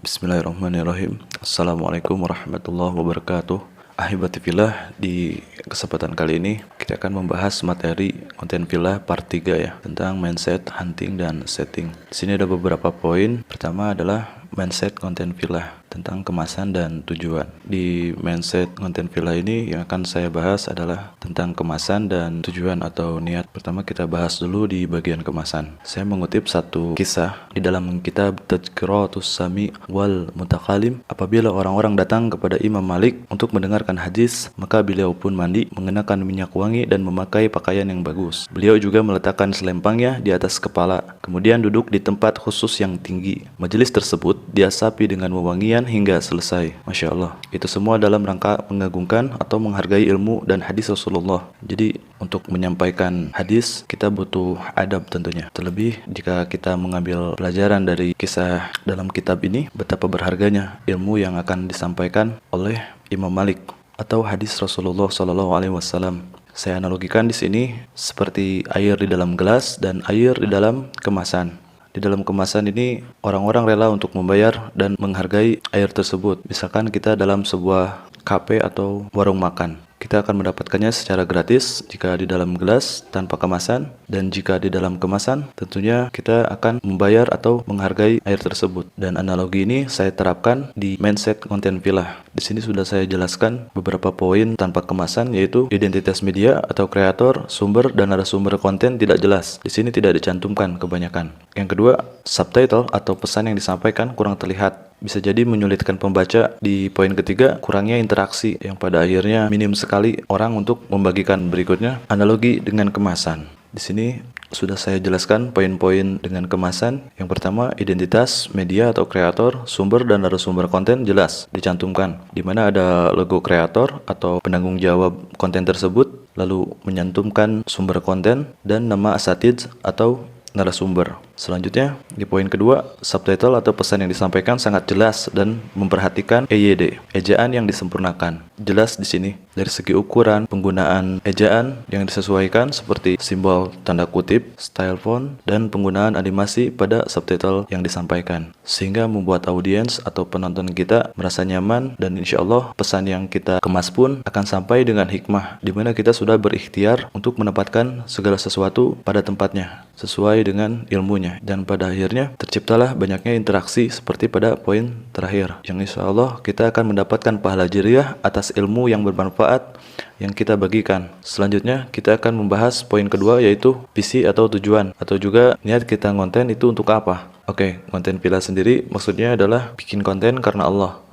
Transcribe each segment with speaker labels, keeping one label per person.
Speaker 1: Bismillahirrahmanirrahim. Assalamualaikum warahmatullahi wabarakatuh. Ahibati fillah, di kesempatan kali ini kita akan membahas materi konten fillah part 3 ya, tentang mindset, hunting, dan setting. Di sini ada beberapa poin. Pertama adalah mindset konten fillah, tentang kemasan dan tujuan. Di mindset konten fillah ini yang akan saya bahas adalah tentang kemasan dan tujuan atau niat. Pertama kita bahas dulu di bagian kemasan. Saya mengutip satu kisah di dalam kitab Tadhkiratus Sami wal Mutakalim. Apabila orang-orang datang kepada Imam Malik untuk mendengarkan hadis, maka beliau pun mandi, mengenakan minyak wangi dan memakai pakaian yang bagus. Beliau juga meletakkan selempangnya di atas kepala, kemudian duduk di tempat khusus yang tinggi. Majelis tersebut diasapi dengan wewangian hingga selesai. Masya Allah. Itu semua dalam rangka mengagungkan atau menghargai ilmu dan hadis Rasulullah. Jadi untuk menyampaikan hadis kita butuh adab tentunya. Terlebih jika kita mengambil pelajaran dari kisah dalam kitab ini, betapa berharganya ilmu yang akan disampaikan oleh Imam Malik atau hadis Rasulullah SAW. Saya analogikan di sini seperti air di dalam gelas dan air di dalam kemasan. Di dalam kemasan ini orang-orang rela untuk membayar dan menghargai air tersebut. Misalkan kita dalam sebuah kafe atau warung makan, kita akan mendapatkannya secara gratis jika di dalam gelas tanpa kemasan, dan jika di dalam kemasan tentunya kita akan membayar atau menghargai air tersebut. Dan analogi ini saya terapkan di mindset konten fillah. Di sini sudah saya jelaskan beberapa poin tanpa kemasan, yaitu identitas media atau kreator, sumber dan narasumber konten tidak jelas. Di sini tidak dicantumkan kebanyakan. Yang kedua, subtitle atau pesan yang disampaikan kurang terlihat. Bisa jadi menyulitkan pembaca. Di poin ketiga, kurangnya interaksi yang pada akhirnya minim sekali orang untuk membagikan berikutnya. Analogi dengan kemasan. Di sini sudah saya jelaskan poin-poin dengan kemasan. Yang pertama, identitas media atau kreator, sumber dan narasumber konten jelas dicantumkan, di mana ada logo kreator atau penanggung jawab konten tersebut, lalu menyantumkan sumber konten dan nama asatidz atau narasumber. Selanjutnya, di poin kedua, subtitle atau pesan yang disampaikan sangat jelas dan memperhatikan EYD, ejaan yang disempurnakan. Jelas di sini dari segi ukuran, penggunaan ejaan yang disesuaikan seperti simbol tanda kutip, style font, dan penggunaan animasi pada subtitle yang disampaikan, sehingga membuat audiens atau penonton kita merasa nyaman, dan insya Allah pesan yang kita kemas pun akan sampai dengan hikmah, di mana kita sudah berikhtiar untuk menempatkan segala sesuatu pada tempatnya sesuai dengan ilmunya. Dan pada akhirnya terciptalah banyaknya interaksi seperti pada poin terakhir, yang insya Allah kita akan mendapatkan pahala jariah atas ilmu yang bermanfaat yang kita bagikan. Selanjutnya kita akan membahas poin kedua, yaitu visi atau tujuan, atau juga niat kita ngonten itu untuk apa. Oke, konten fillah sendiri maksudnya adalah bikin konten karena Allah.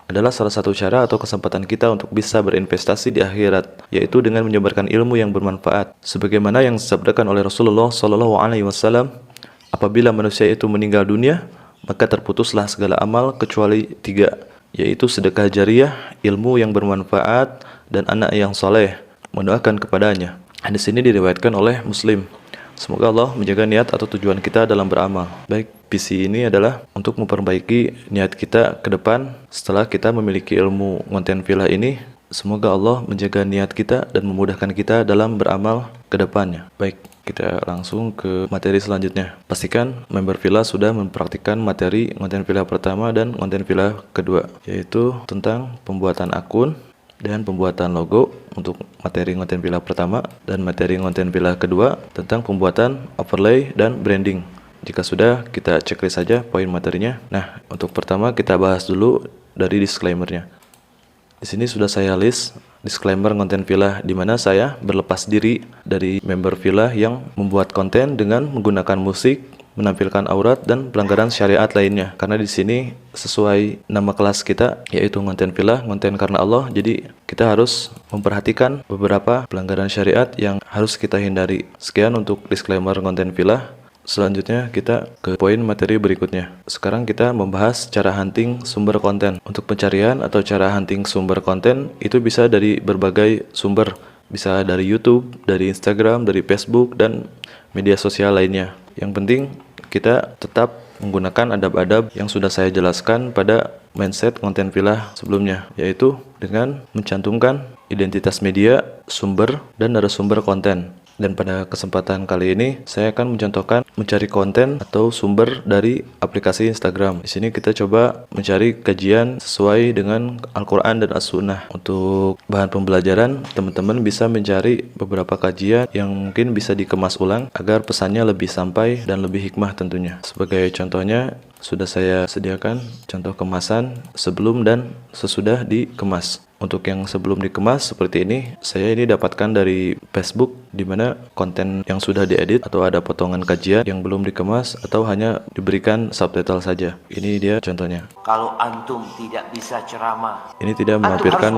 Speaker 1: Adalah salah satu cara atau kesempatan kita untuk bisa berinvestasi di akhirat, yaitu dengan menyebarkan ilmu yang bermanfaat. Sebagaimana yang disabdakan oleh Rasulullah SAW, apabila manusia itu meninggal dunia, maka terputuslah segala amal kecuali 3, yaitu sedekah jariah, ilmu yang bermanfaat, dan anak yang soleh mendoakan kepadanya. Hadis ini diriwayatkan oleh Muslim. Semoga Allah menjaga niat atau tujuan kita dalam beramal. Baik, visi ini adalah untuk memperbaiki niat kita ke depan setelah kita memiliki ilmu konten fillah ini. Semoga Allah menjaga niat kita dan memudahkan kita dalam beramal ke depannya. Baik, kita langsung ke materi selanjutnya. Pastikan member fillah sudah mempraktikkan materi konten fillah pertama dan konten fillah kedua, yaitu tentang pembuatan akun dan pembuatan logo untuk materi konten fillah pertama, dan materi konten fillah kedua tentang pembuatan overlay dan branding. Jika sudah, kita checklist saja poin materinya. Nah, untuk pertama kita bahas dulu dari disclaimer-nya. Di sini sudah saya list disclaimer konten fillah, di mana saya berlepas diri dari member fillah yang membuat konten dengan menggunakan musik, menampilkan aurat, dan pelanggaran syariat lainnya. Karena di sini sesuai nama kelas kita, yaitu konten fillah, konten karena Allah. Jadi kita harus memperhatikan beberapa pelanggaran syariat yang harus kita hindari. Sekian untuk disclaimer konten fillah. Selanjutnya kita ke poin materi berikutnya. Sekarang kita membahas cara hunting sumber konten. Untuk pencarian atau cara hunting sumber konten itu bisa dari berbagai sumber. Bisa dari YouTube, dari Instagram, dari Facebook, dan media sosial lainnya. Yang penting kita tetap menggunakan adab-adab yang sudah saya jelaskan pada mindset konten fillah sebelumnya, yaitu dengan mencantumkan identitas media, sumber, dan narasumber konten. Dan pada kesempatan kali ini saya akan mencontohkan mencari konten atau sumber dari aplikasi Instagram. Di sini kita coba mencari kajian sesuai dengan Al-Qur'an dan As-Sunnah. Untuk bahan pembelajaran, teman-teman bisa mencari beberapa kajian yang mungkin bisa dikemas ulang agar pesannya lebih sampai dan lebih hikmah tentunya. Sebagai contohnya, sudah saya sediakan contoh kemasan sebelum dan sesudah dikemas. Untuk yang sebelum dikemas seperti ini, saya ini dapatkan dari Facebook, di mana konten yang sudah diedit atau ada potongan kajian yang belum dikemas atau hanya diberikan subtitle saja. Ini dia contohnya.
Speaker 2: Kalau antum tidak bisa ceramah,
Speaker 1: ini tidak melampirkan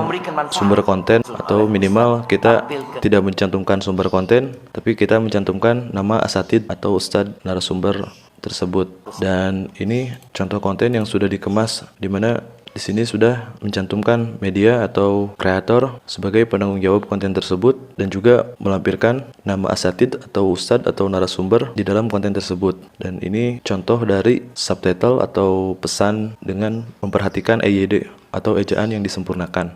Speaker 1: sumber konten, atau minimal kita tidak mencantumkan sumber konten, tapi kita mencantumkan nama asatid atau ustadz narasumber tersebut. Dan ini contoh konten yang sudah dikemas, di mana di sini sudah mencantumkan media atau kreator sebagai penanggung jawab konten tersebut, dan juga melampirkan nama asatid atau ustadz atau narasumber di dalam konten tersebut. Dan ini contoh dari subtitle atau pesan dengan memperhatikan EYD atau ejaan yang disempurnakan.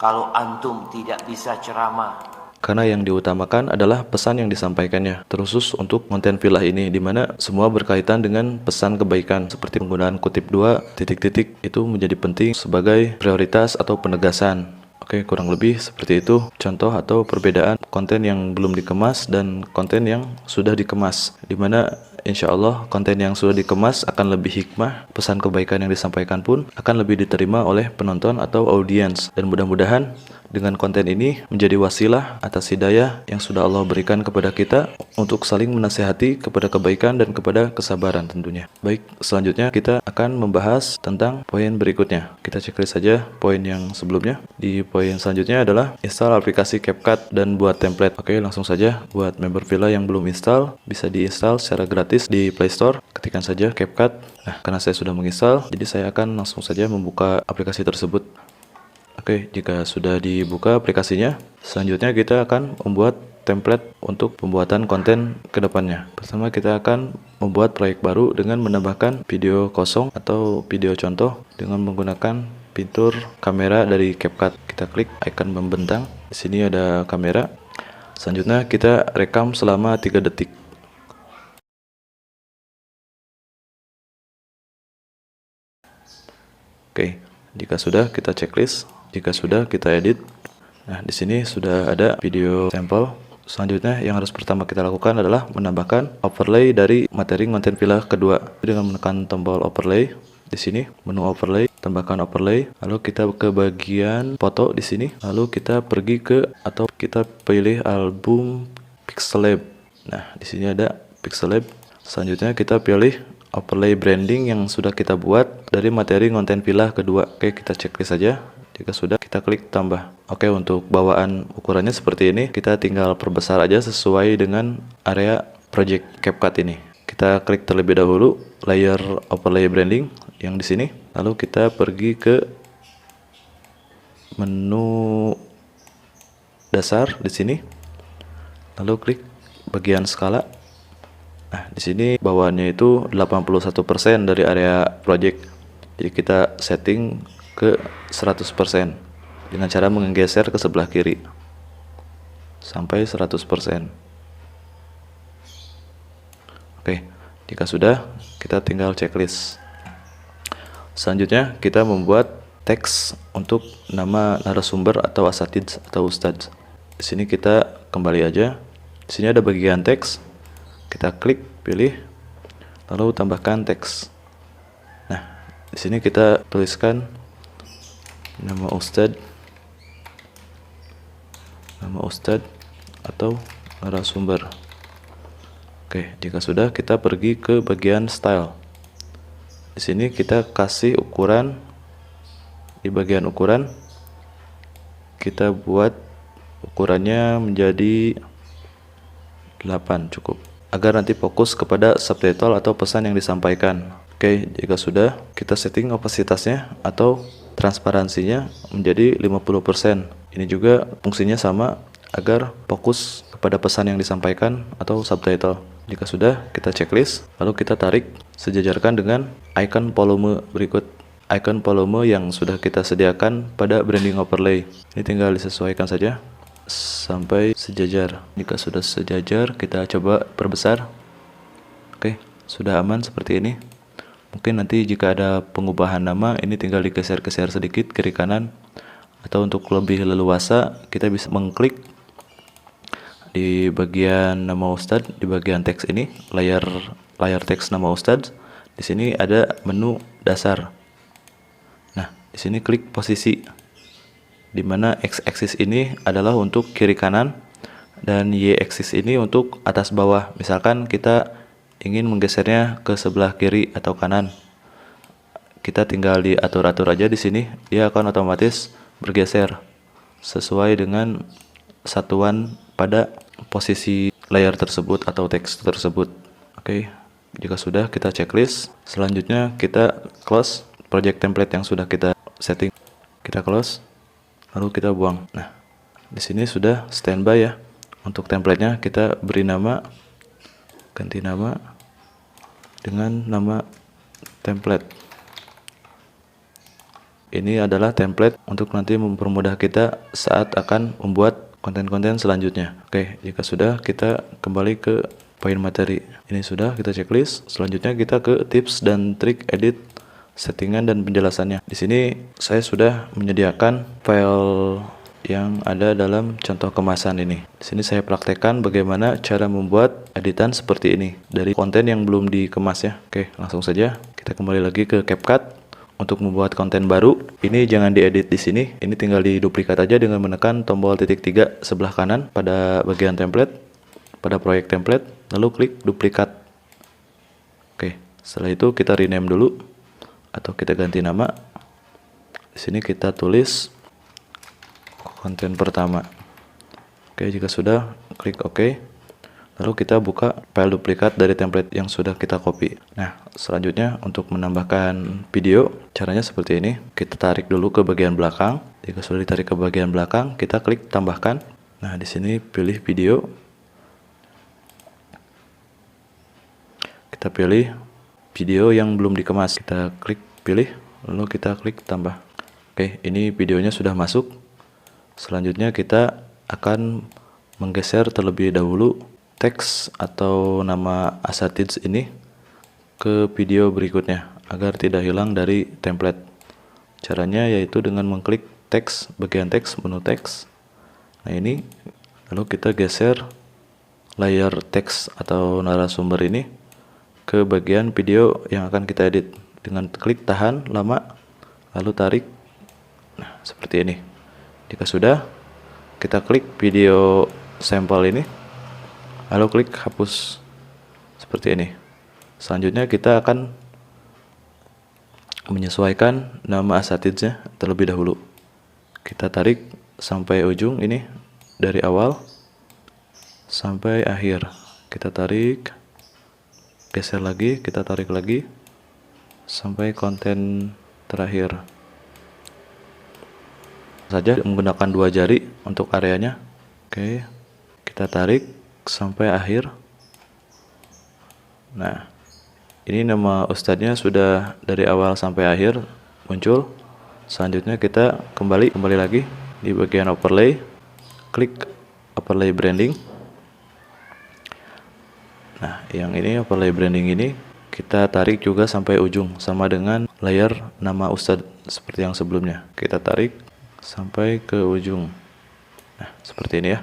Speaker 2: Kalau antum tidak bisa ceramah,
Speaker 1: karena yang diutamakan adalah pesan yang disampaikannya. Terkhusus untuk konten filah ini, di mana semua berkaitan dengan pesan kebaikan, seperti penggunaan kutip 2 titik-titik itu menjadi penting sebagai prioritas atau penegasan. Oke, kurang lebih seperti itu contoh atau perbedaan konten yang belum dikemas dan konten yang sudah dikemas, di mana insya Allah konten yang sudah dikemas akan lebih hikmah, pesan kebaikan yang disampaikan pun akan lebih diterima oleh penonton atau audiens. Dan mudah-mudahan dengan konten ini menjadi wasilah atas hidayah yang sudah Allah berikan kepada kita untuk saling menasihati kepada kebaikan dan kepada kesabaran tentunya. Baik, selanjutnya kita akan membahas tentang poin berikutnya. Kita checklist saja poin yang sebelumnya. Di poin selanjutnya adalah install aplikasi CapCut dan buat template. Oke, langsung saja. Buat member Villa yang belum install, bisa diinstal secara gratis di Play Store. Ketikkan saja CapCut. Nah, karena saya sudah menginstal, jadi saya akan langsung saja membuka aplikasi tersebut. Oke, jika sudah dibuka aplikasinya, selanjutnya kita akan membuat template untuk pembuatan konten ke depannya. Pertama, kita akan membuat proyek baru dengan menambahkan video kosong atau video contoh dengan menggunakan fitur kamera dari CapCut. Kita klik icon membentang. Di sini ada kamera. Selanjutnya kita rekam selama 3 detik. Oke, jika sudah kita checklist. Jika sudah, kita edit. Nah, di sini sudah ada video sampel. Selanjutnya yang harus pertama kita lakukan adalah menambahkan overlay dari materi konten villa kedua dengan menekan tombol overlay. Di sini menu overlay, tambahkan overlay. Lalu kita ke bagian foto di sini. Lalu kita pergi ke atau kita pilih album Pixelab. Nah, di sini ada Pixelab. Selanjutnya kita pilih overlay branding yang sudah kita buat dari materi konten villa kedua. Oke, kita checklist saja. Jika sudah, kita klik tambah. Oke, untuk bawaan ukurannya seperti ini. Kita tinggal perbesar aja sesuai dengan area project CapCut ini. Kita klik terlebih dahulu layer overlay branding yang di sini. Lalu kita pergi ke menu dasar di sini. Lalu klik bagian skala. Nah, di sini bawaannya itu 81% dari area project. Jadi kita setting ke 100% dengan cara menggeser ke sebelah kiri sampai 100%. Oke, jika sudah, kita tinggal checklist. Selanjutnya kita membuat teks untuk nama narasumber atau asatid atau ustadz. Di sini kita kembali aja. Di sini ada bagian teks. Kita klik, pilih, lalu tambahkan teks. Nah, di sini kita tuliskan nama ustadz atau narasumber. Oke, jika sudah, kita pergi ke bagian style. Di sini kita kasih ukuran. Di bagian ukuran kita buat ukurannya menjadi 8 cukup, agar nanti fokus kepada subtitle atau pesan yang disampaikan. Oke, jika sudah, kita setting opasitasnya atau transparansinya menjadi 50%. Ini juga fungsinya sama agar fokus kepada pesan yang disampaikan atau subtitle. Jika sudah, kita checklist, lalu kita tarik sejajarkan dengan icon volume berikut. Icon volume yang sudah kita sediakan pada branding overlay. Ini tinggal disesuaikan saja sampai sejajar. Jika sudah sejajar, kita coba perbesar. Oke, sudah aman seperti ini. Mungkin nanti jika ada pengubahan nama, ini tinggal digeser-geser sedikit kiri kanan. Atau untuk lebih leluasa, kita bisa mengklik di bagian nama Ustadz, di bagian teks ini, layar teks nama Ustadz. Di sini ada menu dasar. Nah, di sini klik posisi, di mana x-axis ini adalah untuk kiri kanan dan y-axis ini untuk atas bawah. Misalkan kita ingin menggesernya ke sebelah kiri atau kanan, kita tinggal diatur-atur aja di sini, dia akan otomatis bergeser sesuai dengan satuan pada posisi layar tersebut atau teks tersebut. Oke, jika sudah, kita checklist. Selanjutnya kita close project template yang sudah kita setting. Kita close, lalu kita buang. Nah, di sini sudah standby ya. Untuk templatenya kita beri nama, ganti nama dengan nama template. Ini adalah template untuk nanti mempermudah kita saat akan membuat konten-konten selanjutnya. Oke, jika sudah, kita kembali ke poin materi. Ini sudah, kita checklist. Selanjutnya kita ke tips dan trik edit, settingan dan penjelasannya. Di sini saya sudah menyediakan file yang ada dalam contoh kemasan ini. Di sini saya praktekkan bagaimana cara membuat editan seperti ini dari konten yang belum dikemas ya. Oke, langsung saja kita kembali lagi ke CapCut. Untuk membuat konten baru, ini jangan diedit di sini. Ini tinggal diduplikat aja dengan menekan tombol titik 3 sebelah kanan pada bagian template, pada proyek template, lalu klik duplikat. Oke, setelah itu kita rename dulu atau kita ganti nama. Di sini kita tulis konten pertama. Oke, jika sudah, klik OK. Lalu kita buka file duplikat dari template yang sudah kita copy. Nah, selanjutnya untuk menambahkan video, caranya seperti ini. Kita tarik dulu ke bagian belakang. Jika sudah ditarik ke bagian belakang, kita klik tambahkan. Nah, di sini pilih video. Kita pilih video yang belum dikemas. Kita klik pilih, lalu kita klik tambah. Oke, ini videonya sudah masuk. Selanjutnya kita akan menggeser terlebih dahulu teks atau nama asatids ini ke video berikutnya agar tidak hilang dari template. Caranya yaitu dengan mengklik teks, bagian teks, menu teks. Nah, ini lalu kita geser layar teks atau narasumber ini ke bagian video yang akan kita edit dengan klik tahan lama lalu tarik. Nah, seperti ini. Jika sudah, kita klik video sampel ini lalu klik hapus seperti ini. Selanjutnya kita akan menyesuaikan nama asatidsnya terlebih dahulu. Kita tarik sampai ujung ini, dari awal sampai akhir. Kita tarik, geser lagi, kita tarik lagi sampai konten terakhir. Saja menggunakan 2 jari untuk areanya. Oke, kita tarik sampai akhir. Nah, ini nama ustadznya sudah dari awal sampai akhir muncul. Selanjutnya kita kembali lagi di bagian overlay, klik overlay branding. Nah, yang ini overlay branding ini kita tarik juga sampai ujung sama dengan layar nama ustadz seperti yang sebelumnya. Kita tarik sampai ke ujung. Nah, seperti ini ya.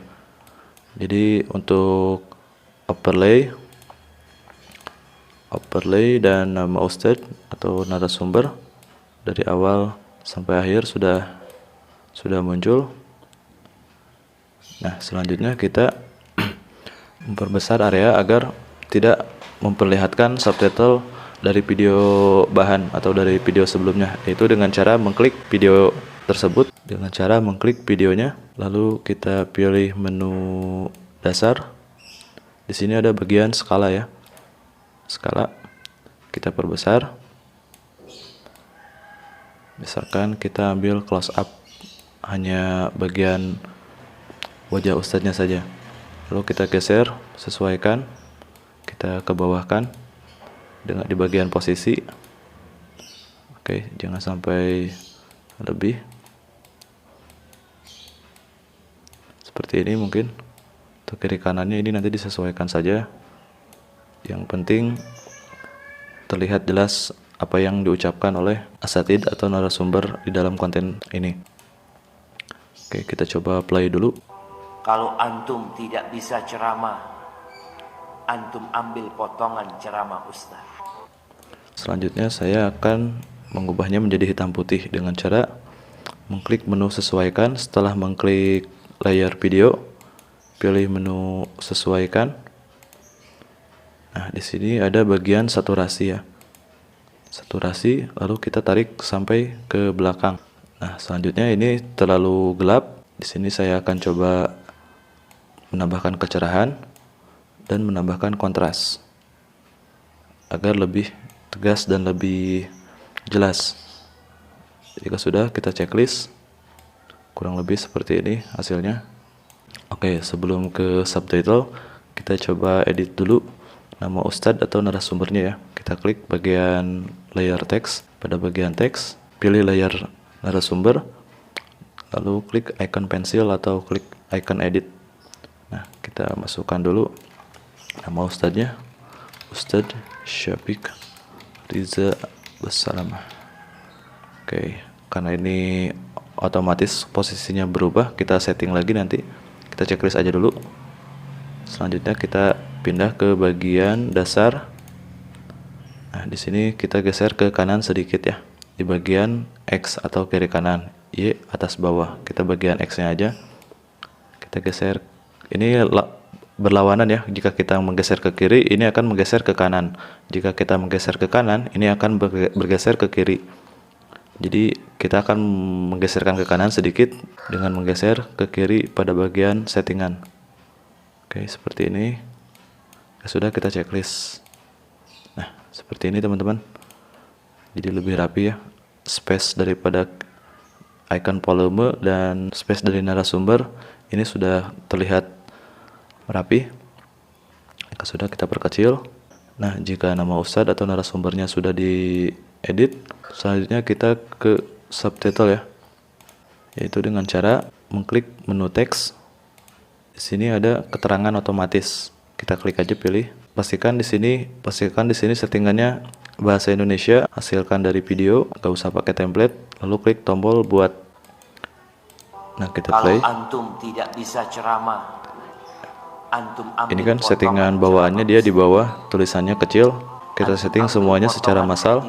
Speaker 1: Jadi untuk overlay dan nama ustadz atau narasumber dari awal sampai akhir sudah muncul. Nah, selanjutnya kita memperbesar area agar tidak memperlihatkan subtitle dari video bahan atau dari video sebelumnya, yaitu dengan cara mengklik video tersebut, dengan cara mengklik videonya, lalu kita pilih menu dasar. Di sini ada bagian skala ya. Skala kita perbesar. Misalkan kita ambil close up hanya bagian wajah ustadznya saja. Lalu kita geser, sesuaikan, kita ke bawahkan dengan di bagian posisi. Oke, jangan sampai lebih. Seperti ini mungkin. Untuk kiri kanannya ini nanti disesuaikan saja. Yang penting terlihat jelas apa yang diucapkan oleh asatid atau narasumber di dalam konten ini. Oke, kita coba play dulu.
Speaker 2: Kalau antum tidak bisa ceramah, antum ambil potongan ceramah Ustaz.
Speaker 1: Selanjutnya saya akan mengubahnya menjadi hitam putih dengan cara mengklik menu sesuaikan. Setelah mengklik layar video, pilih menu sesuaikan. Nah, di sini ada bagian saturasi ya. Saturasi, lalu kita tarik sampai ke belakang. Nah, selanjutnya ini terlalu gelap. Di sini saya akan coba menambahkan kecerahan dan menambahkan kontras agar lebih tegas dan lebih jelas. Jika sudah, kita checklist. Kurang lebih seperti ini hasilnya. Oke, sebelum ke subtitle, kita coba edit dulu nama ustadz atau narasumbernya ya. Kita klik bagian layar teks. Pada bagian teks, pilih layar narasumber, lalu klik icon pensil atau klik icon edit. Nah, kita masukkan dulu nama ustadznya, Ustadz Syafiq Riza Basalamah. Oke, karena ini otomatis posisinya berubah, kita setting lagi nanti. Kita checklist aja dulu. Selanjutnya kita pindah ke bagian dasar. Nah, di sini kita geser ke kanan sedikit ya. Di bagian X atau kiri kanan, Y atas bawah. Kita bagian X-nya aja. Kita geser. Ini berlawanan ya. Jika kita menggeser ke kiri, ini akan menggeser ke kanan. Jika kita menggeser ke kanan, ini akan bergeser ke kiri. Jadi kita akan menggeserkan ke kanan sedikit dengan menggeser ke kiri pada bagian settingan. Oke, seperti ini. Ya sudah, kita checklist. Nah, seperti ini teman-teman. Jadi lebih rapi ya. Space daripada icon volume dan space dari narasumber ini sudah terlihat rapi. Jika sudah, kita perkecil. Nah, jika nama ustadz atau narasumbernya sudah diedit, selanjutnya kita ke subtitle ya, yaitu dengan cara mengklik menu teks. Di sini ada keterangan otomatis. Kita klik aja, pilih. Pastikan di sini settingannya bahasa Indonesia. Hasilkan dari video, gak usah pakai template. Lalu klik tombol buat. Nah, kita play.
Speaker 2: Kalau antum tidak bisa ceramah, antum ambil
Speaker 1: Ini kan settingan bawaannya, dia di bawah, tulisannya kecil. Kita setting semuanya secara massal.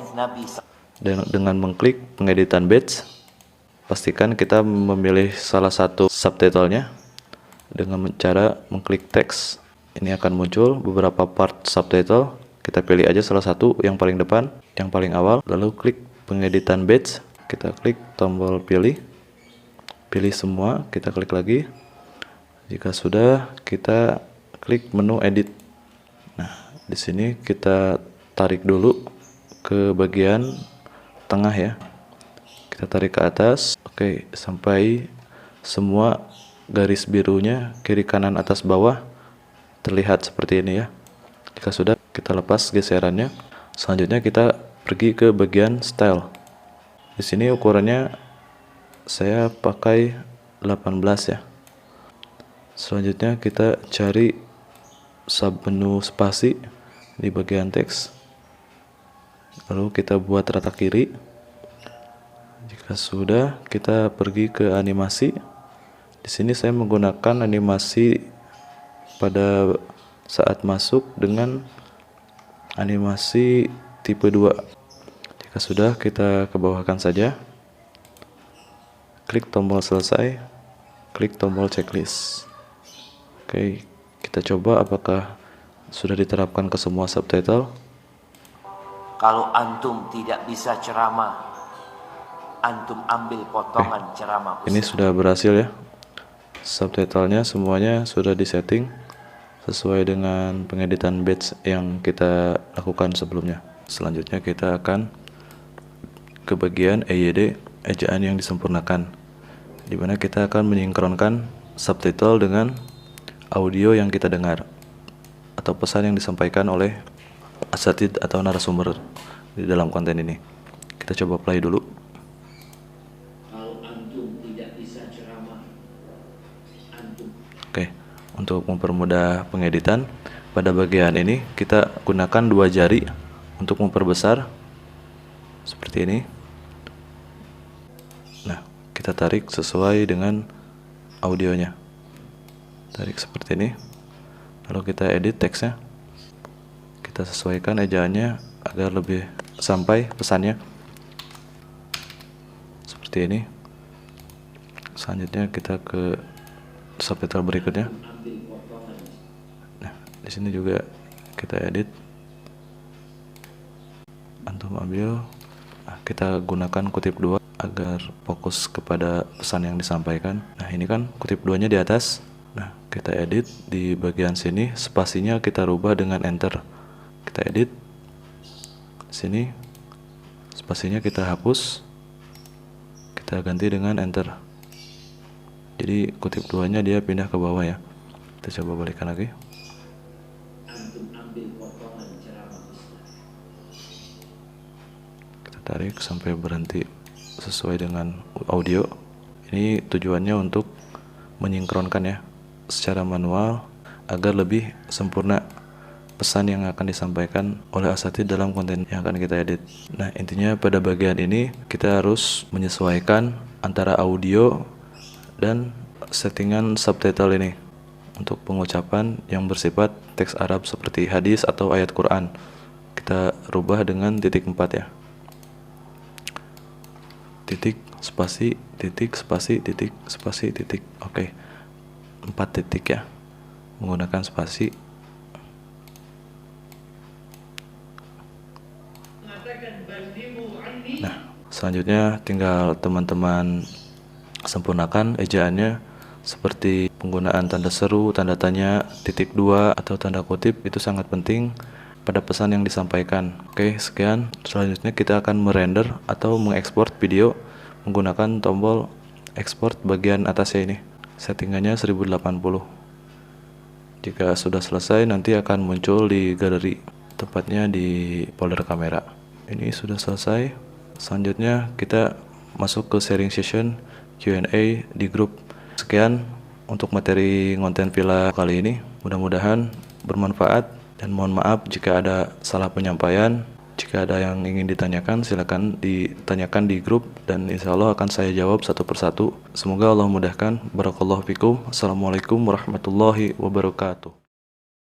Speaker 1: Dan dengan mengklik pengeditan batch, pastikan kita memilih salah satu subtitlenya dengan cara mengklik teks. Ini akan muncul beberapa part subtitle. Kita pilih aja salah satu yang paling depan, yang paling awal, lalu klik pengeditan batch. Kita klik tombol pilih semua, kita klik lagi. Jika sudah, kita klik menu edit. Nah, di sini kita tarik dulu ke bagian tengah ya. Kita tarik ke atas. Oke, sampai semua garis birunya kiri kanan atas bawah terlihat seperti ini ya. Jika sudah, kita lepas geserannya. Selanjutnya kita pergi ke bagian style. Di sini ukurannya saya pakai 18 ya. Selanjutnya kita cari submenu spasi di bagian teks. Lalu kita buat rata kiri. Jika sudah, kita pergi ke animasi. Di sini saya menggunakan animasi pada saat masuk dengan animasi tipe 2. Jika sudah, kita ke bawahkan saja. Klik tombol selesai. Klik tombol checklist. Oke, kita coba apakah sudah diterapkan ke semua subtitle.
Speaker 2: Kalau antum tidak bisa ceramah, antum ambil potongan ceramah Ustaz.
Speaker 1: Ini sudah berhasil ya. Subtitlenya semuanya sudah disetting sesuai dengan pengeditan batch yang kita lakukan sebelumnya. Selanjutnya kita akan ke bagian EYD, ejaan yang disempurnakan, di mana kita akan menyinkronkan subtitle dengan audio yang kita dengar atau pesan yang disampaikan oleh asatid atau narasumber di dalam konten ini. Kita coba play dulu.
Speaker 2: Kalau antum tidak bisa ceramah, antum.
Speaker 1: Oke, Untuk mempermudah pengeditan, pada bagian ini kita gunakan 2 jari untuk memperbesar seperti ini. Nah, kita tarik sesuai dengan audionya. Tarik seperti ini. Lalu kita edit teksnya. Kita sesuaikan ejaannya agar lebih sampai pesannya. Seperti ini. Selanjutnya kita ke subtitle berikutnya. Nah, di sini juga kita edit. Antum ambil. Nah, kita gunakan kutip 2 agar fokus kepada pesan yang disampaikan. Nah, ini kan kutip 2-nya di atas. Nah, kita edit di bagian sini, spasinya kita rubah dengan enter. Kita edit. Sini spasinya kita hapus. Kita ganti dengan enter. Jadi kutip 2-nya dia pindah ke bawah ya. Kita coba balikan lagi. Kita tarik sampai berhenti sesuai dengan audio. Ini tujuannya untuk menyinkronkan ya secara manual agar lebih sempurna pesan yang akan disampaikan oleh asatidz dalam konten yang akan kita edit. Nah, intinya pada bagian ini kita harus menyesuaikan antara audio dan settingan subtitle ini untuk pengucapan yang bersifat teks Arab seperti hadis atau ayat Quran. Kita rubah dengan titik 4 ya. Titik, spasi, titik, spasi, titik, spasi, titik. Oke. 4 titik ya. Menggunakan spasi. Nah, selanjutnya tinggal teman-teman sempurnakan ejaannya seperti penggunaan tanda seru, tanda tanya, titik 2 atau tanda kutip. Itu sangat penting pada pesan yang disampaikan. Oke, sekian. Selanjutnya kita akan merender atau mengekspor video menggunakan tombol export bagian atasnya ini. Settingannya 1080. Jika sudah selesai nanti akan muncul di galeri, tepatnya di folder kamera. Ini sudah selesai. Selanjutnya kita masuk ke sharing session Q&A di grup. Sekian untuk materi konten villa kali ini. Mudah-mudahan bermanfaat dan mohon maaf jika ada salah penyampaian. Jika ada yang ingin ditanyakan silakan ditanyakan di grup dan insya Allah akan saya jawab satu persatu. Semoga Allah mudahkan. Barakallahu fikum. Assalamualaikum warahmatullahi wabarakatuh.